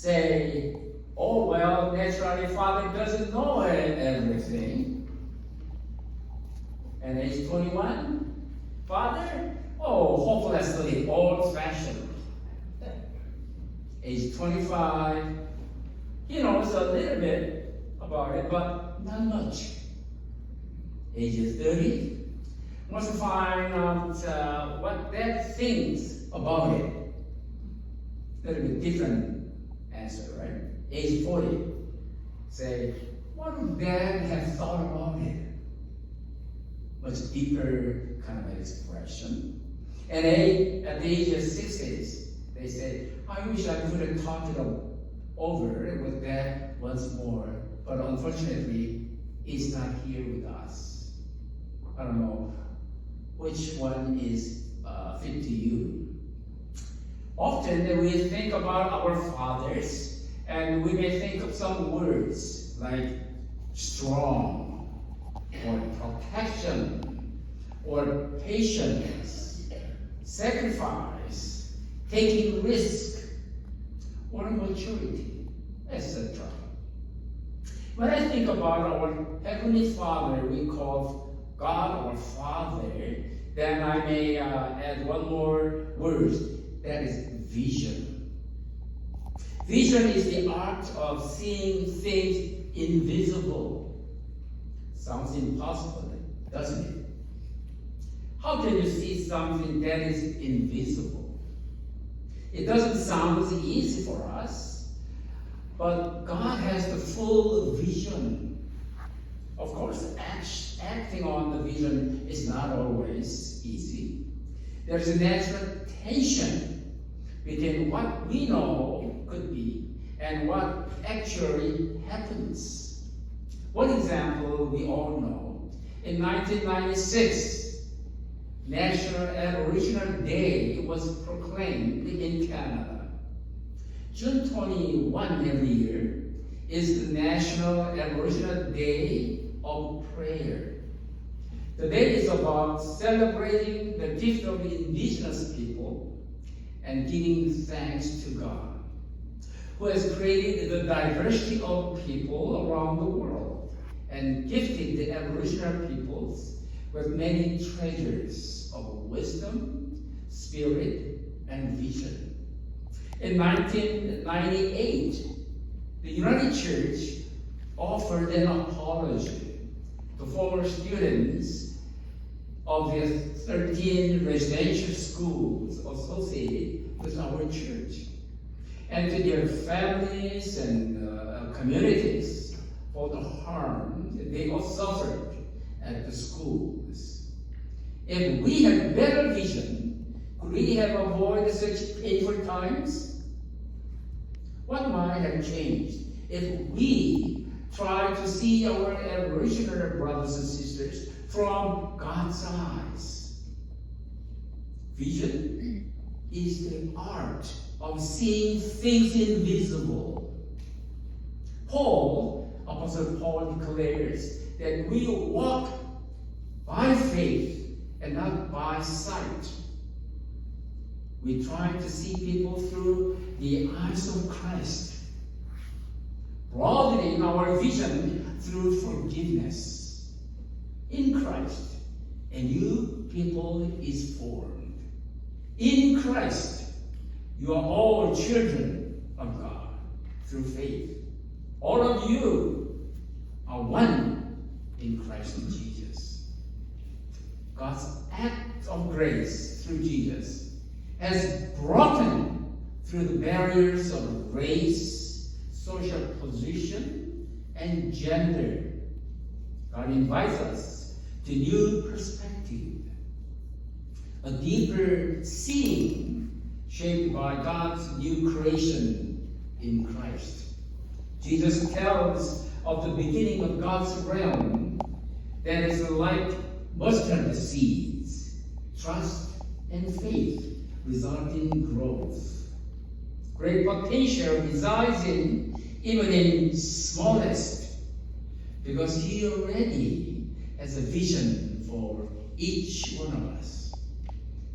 say, oh, well, naturally, Father doesn't know everything. And age 21, Father, oh, hopelessly old-fashioned. Age 25, he knows a little bit about it, but not much. Age 30, wants to find out what Dad thinks about it. A little bit different answer, right? Age 40, say, what would Dad have thought about it? Much deeper kind of expression. And at the age of 60s, they say, I wish I could have talked it over with Dad once more, but unfortunately, he's not here with us. I don't know which one is fit to you. Often we think about our fathers, and we may think of some words like strong, or protection, or patience, sacrifice, taking risk, or maturity, etc. When I think about our Heavenly Father, we call God our Father, then I may add one more word, that is vision. Vision is the art of seeing things invisible. Sounds impossible, doesn't it? How can you see something that is invisible? It doesn't sound easy for us, but God has the full vision. Of course, acting on the vision is not always easy. There's a natural tension between what we know could be and what actually happens. One example we all know. In 1996, National Aboriginal Day was proclaimed in Canada. June 21 every year is the National Aboriginal Day of Prayer. The day is about celebrating the gift of Indigenous people and giving thanks to God, who has created the diversity of people around the world and gifted the Aboriginal peoples with many treasures of wisdom, spirit, and vision. In 1998, the United Church offered an apology to former students of the 13 residential schools associated with our church, and to their families and communities for the harm that they all suffered at the schools. If we had better vision, could we have avoided such painful times? What might have changed if we tried to see our Aboriginal brothers and sisters from God's eyes? Vision is the art of seeing things invisible. Apostle Paul declares that we walk by faith and not by sight. We try to see people through the eyes of Christ, broadening our vision through forgiveness. In Christ, a new people is formed. In Christ, you are all children of God through faith. All of you are one in Christ Jesus. God's act of grace through Jesus has broken through the barriers of race, social position, and gender. God invites us to new perspective, a deeper seeing shaped by God's new creation in Christ. Jesus tells of the beginning of God's realm that is like mustard seeds, trust and faith result in growth. Great potential resides even in smallest, because He already has a vision for each one of us.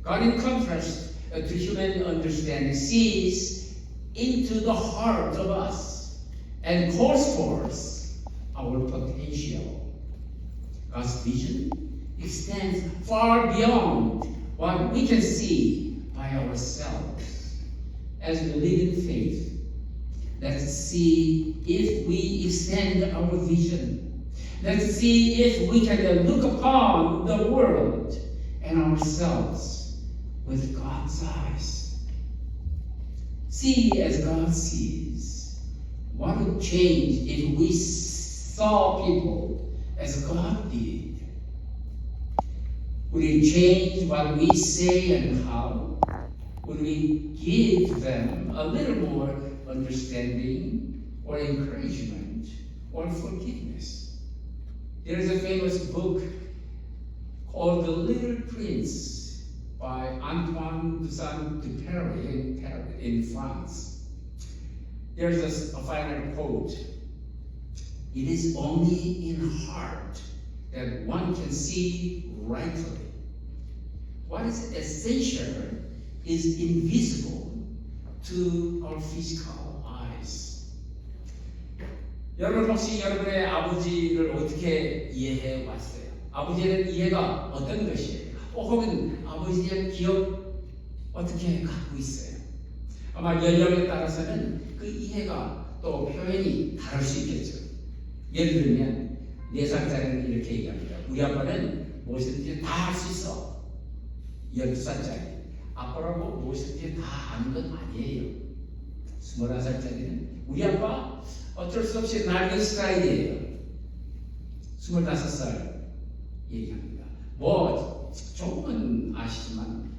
God, in contrast to human understanding, sees into the heart of us and calls forth our potential. God's vision extends far beyond what we can see by ourselves. As we live in faith, let's see if we extend our vision. Let's see if we can look upon the world and ourselves with God's eyes. See as God sees. What would change if we saw people as God did? Would it change what we say and how? Would we give them a little more understanding or encouragement or forgiveness? There is a famous book called The Little Prince by Antoine de Saint-Exupéry in France. There's a final quote. It is only in heart that one can see rightly. What is essential is invisible to our physical eyes. 여러분 혹시 여러분의 아버지를 어떻게 이해해 왔어요? 아버지의 이해가 어떤 것이에요? 혹은 아버지에 대한 기억 어떻게 갖고 있어요? 아마 연령에 따라서는 그 이해가 또 표현이 다를 수 있겠죠. 예를 들면 4살짜리는 이렇게 얘기합니다. 우리 아빠는 무엇이든지 다 할 수 있어. 12살짜리. 아빠라고 무엇이든지 다 아는 건 아니에요. 21살짜리는 우리 아빠 어쩔 수 없이 낡은 스타일이에요. 25살 얘기합니다. 뭐 조금은 아시지만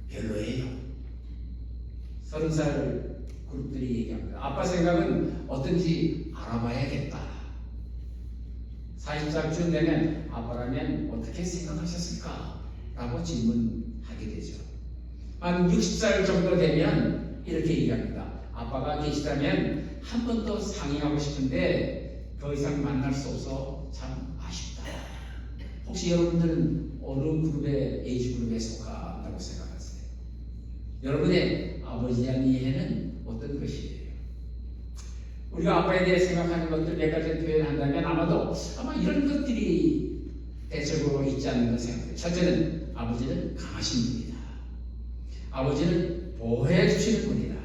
별로예요. 30살 그룹들이 얘기합니다. 아빠 생각은 어떤지 알아봐야겠다. 40살쯤 되면 아빠라면 어떻게 생각하셨을까? 라고 질문하게 되죠. 한 60살 정도 되면 이렇게 얘기합니다. 아빠가 계시다면 한 번 더 상의하고 싶은데 더 이상 만날 수 없어 참 아쉽다. 혹시 여러분들은 어느 그룹의 에이지 그룹에 속한다고 생각하세요? 여러분의 아버지에 대한 이해는 어떤 것이에요? 우리가 아빠에 대해 생각하는 것들 몇 가지 표현한다면 아마 이런 것들이 대체적으로 있지 않는가 생각해요. 첫째는 아버지는 강하신 분이다. 아버지는 보호해 주시는 분이다.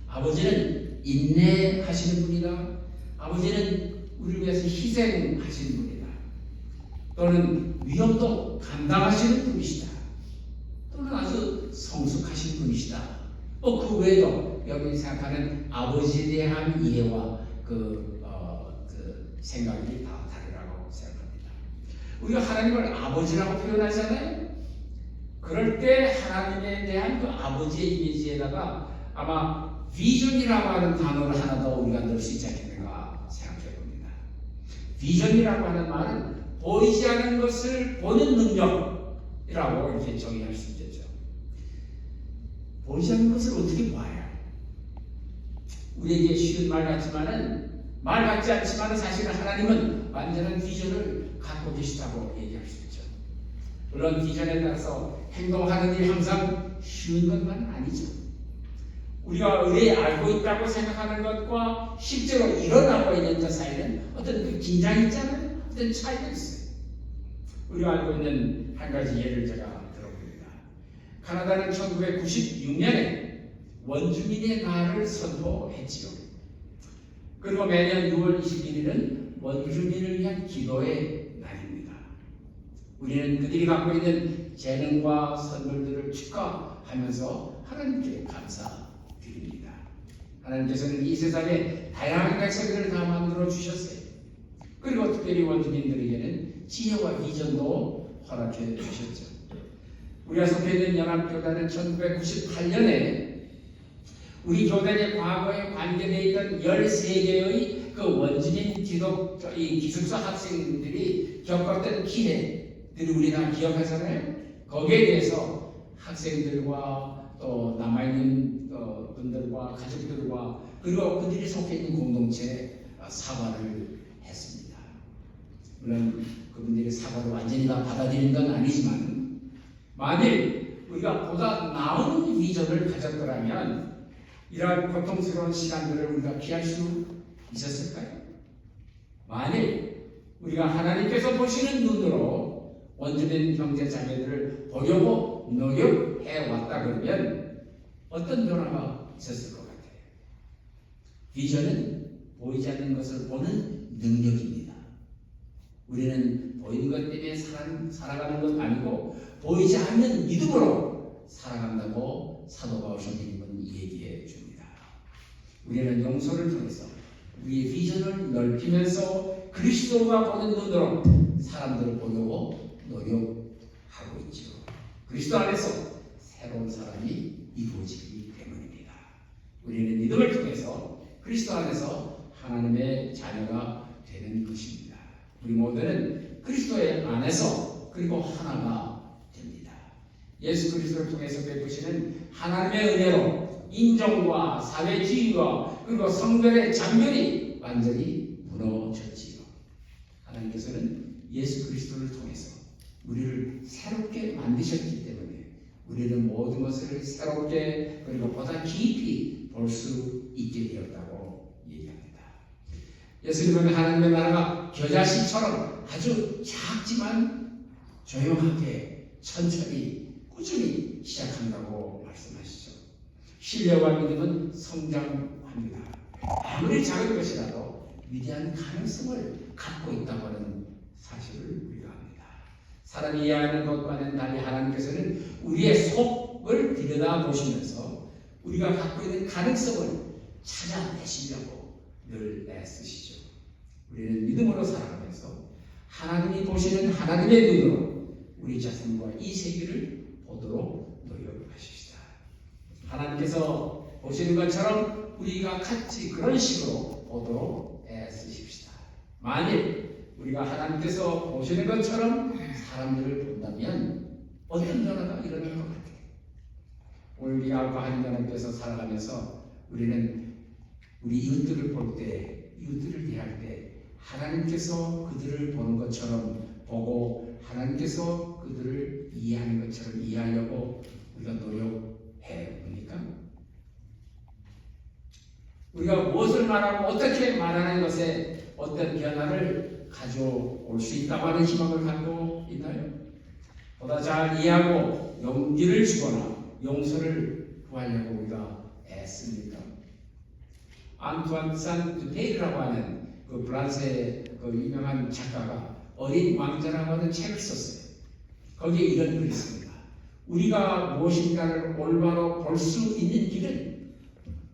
아버지는 인내하시는 분이다. 아버지는 우리를 위해서 희생하시는 분이다. 또는 위험도 감당하시는 분이시다. 또는 아주 성숙하신 분이시다. 그 외에도 여러분이 생각하는 아버지에 대한 이해와 그 생각이 다 다르다고 생각합니다. 우리가 하나님을 아버지라고 표현하잖아요. 그럴 때 하나님에 대한 그 아버지의 이미지에다가 아마 비전이라고 하는 단어를 하나 더 우리가 넣을 수 있지 않겠는가 생각해 봅니다. 비전이라고 하는 말은 보이지 않는 것을 보는 능력이라고 이렇게 정의할 수 있겠죠. 보이지 않는 것을 어떻게 봐요? 우리에게 쉬운 말 같지 않지만은 사실은 하나님은 완전한 비전을 갖고 계시다고 얘기할 수 있죠. 물론 비전에 따라서 행동하는 일이 항상 쉬운 것만은 아니죠. 우리가 의뢰에 알고 있다고 생각하는 것과 실제로 일어나고 있는 것 사이는 어떤 그 긴장이 있잖아요. 어떤 차이가 있어요. 우리가 알고 있는 한 가지 예를 제가 들어봅니다. 카나다는 1996년에 원주민의 날을 선포했지요. 그리고 매년 6월 21일은 원주민을 위한 기도의 날입니다. 우리는 그들이 갖고 있는 재능과 선물들을 축하하면서 하나님께 감사드립니다. 하나님께서는 이 세상에 다양한 백성들을 다 만들어 주셨어요. 그리고 특별히 원주민들에게는 지혜와 비전도 허락해 주셨죠. 우리가 속해 있는 연합교단은 1998년에 우리 교단의 과거에 관계되어 있던 13개의 그 원주민 기숙사 학생들이 겪었던 기회들이 우리가 기억하잖아요. 거기에 대해서 학생들과 또 남아있는 분들과 가족들과 그리고 그들이 속해 있는 공동체에 사과를 했습니다. 물론 그분들이 사과를 완전히 다 받아들인 건 아니지만 만일 우리가 보다 나은 비전을 가졌더라면 이러한 고통스러운 시간들을 우리가 피할 수 있었을까요? 만일 우리가 하나님께서 보시는 눈으로 원주민 형제 자매들을 보려고 노력해 왔다 그러면 어떤 변화가 있었을 것 같아요? 비전은 보이지 않는 것을 보는 능력입니다. 우리는 보이는 것 때문에 살아가는 것 아니고 보이지 않는 믿음으로 살아간다고 사도 바울 선생님은 얘기해 줍니다. 우리는 용서를 통해서 우리의 비전을 넓히면서 그리스도가 보는 눈으로 사람들을 보려고 노력하고 있죠. 그리스도 안에서 새로운 사람이 이루어지기 때문입니다. 우리는 믿음을 통해서 그리스도 안에서 하나님의 자녀가 되는 것입니다. 우리 모두는 그리스도의 안에서 그리고 하나가 됩니다. 예수 그리스도를 통해서 베푸시는 하나님의 은혜로 인정과 사회주의와 그리고 성별의 장면이 완전히 무너졌지요. 하나님께서는 예수 그리스도를 통해서 우리를 새롭게 만드셨기 때문에 우리는 모든 것을 새롭게 그리고 보다 깊이 볼 수 있게 되었다고 얘기합니다. 예수님은 하나님의 나라가 겨자씨처럼 아주 작지만 조용하게 천천히 꾸준히 시작한다고 말씀하시죠. 신뢰와 믿음은 성장합니다. 아무리 작은 것이라도 위대한 가능성을 갖고 있다고 하는 사실을 우리가 합니다. 사람이 이해하는 것과는 달리 하나님께서는 우리의 속을 들여다보시면서 우리가 갖고 있는 가능성을 찾아내시려고 늘 애쓰시죠. 우리는 믿음으로 살아가면서 하나님이 보시는 하나님의 눈으로 우리 자신과 이 세계를 보도록 노력하십시다. 하나님께서 보시는 것처럼 우리가 같이 그런 식으로 보도록 애쓰십시다. 만일 우리가 하나님께서 보시는 것처럼 사람들을 본다면 어떤 변화가 일어날 것 같아요? 오늘 우리 알바 한인연합에서 살아가면서 우리는 우리 이웃들을 볼 때, 이웃들을 대할 때 하나님께서 그들을 보는 것처럼 보고 하나님께서 그들을 이해하는 것처럼 이해하려고 우리가 노력해 봅니까? 우리가 무엇을 말하고 어떻게 말하는 것에 어떤 변화를 가져올 수 있다고 하는 희망을 갖고 있나요? 보다 잘 이해하고 용기를 주거나 용서를 구하려고 우리가 애씁니까? 앙투안 산투페이르라고 하는 그 프랑스의 그 유명한 작가가 어린 왕자라고 하는 책을 썼어요. 거기에 이런 글이 있습니다. 우리가 무엇인가를 올바로 볼 수 있는 길은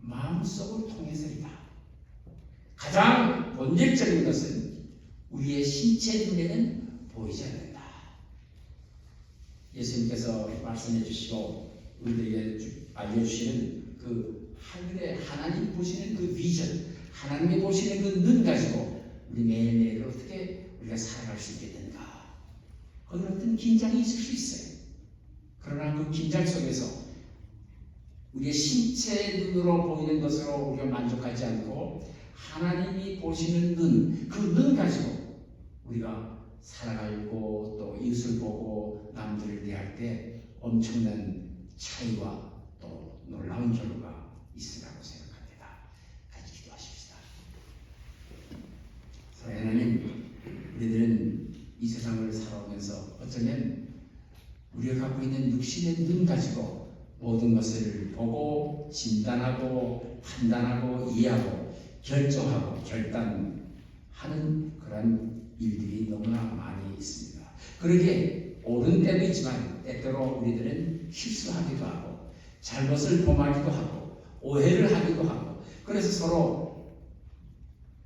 마음속을 통해서이다. 가장 본질적인 것은 우리의 신체 눈에는 보이지 않는다. 예수님께서 말씀해 주시고 우리에게 알려주시는 그 하늘에 하나님 보시는 그 비전, 하나님이 보시는 그 눈 가지고 우리 매일매일 어떻게 우리가 살아갈 수 있게 된가. 거기는 어떤 긴장이 있을 수 있어요. 그러나 그 긴장 속에서 우리의 신체 눈으로 보이는 것으로 우리가 만족하지 않고 하나님이 보시는 눈, 그 눈 가지고 우리가 살아가고 또 이웃을 보고 남들을 대할 때 엄청난 차이와 또 놀라운 결과가 있으라고 생각합니다. 같이 기도하십시다. 사랑하는 하나님, 우리들은 이 세상을 살아오면서 어쩌면 우리가 갖고 있는 육신의 눈 가지고 모든 것을 보고 진단하고 판단하고 이해하고 결정하고 결단하는 그런 일들이 너무나 많이 있습니다. 그러기에 옳은 때도 있지만 때때로 우리들은 실수하기도 하고 잘못을 범하기도 하고 오해를 하기도 하고 그래서 서로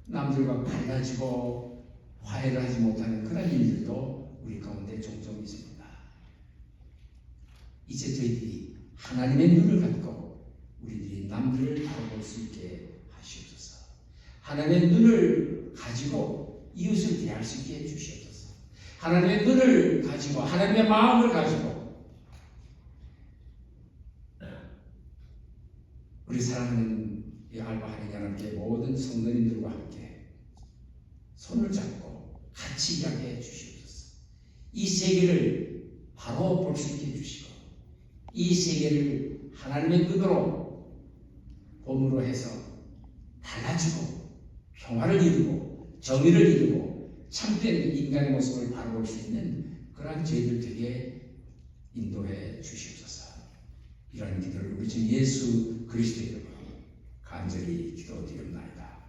남들과 갈라지고 화해를 하지 못하는 그런 일들도 우리 가운데 종종 있습니다. 이제 저희들이 하나님의 눈을 갖고 우리들이 남들을 바라볼 수 있게 하시옵소서. 하나님의 눈을 가지고 이웃을 대할 수 있게 해주시옵소서. 하나님의 눈을 가지고 하나님의 마음을 가지고 우리 사랑하는 이 알바 하나님께 모든 성도님들과 함께 손을 잡고 같이 이야기해 주시옵소서. 이 세계를 바로 볼 수 있게 해주시고 이 세계를 하나님의 눈으로 봄으로 해서 달라지고 평화를 이루고 정의를 이루고 참된 인간의 모습을 바라볼 수 있는 그러한 저희들 되게 인도해 주시옵소서. 이런 기도를 우리 주 예수 그리스도의 이름으로 간절히 기도드립니다.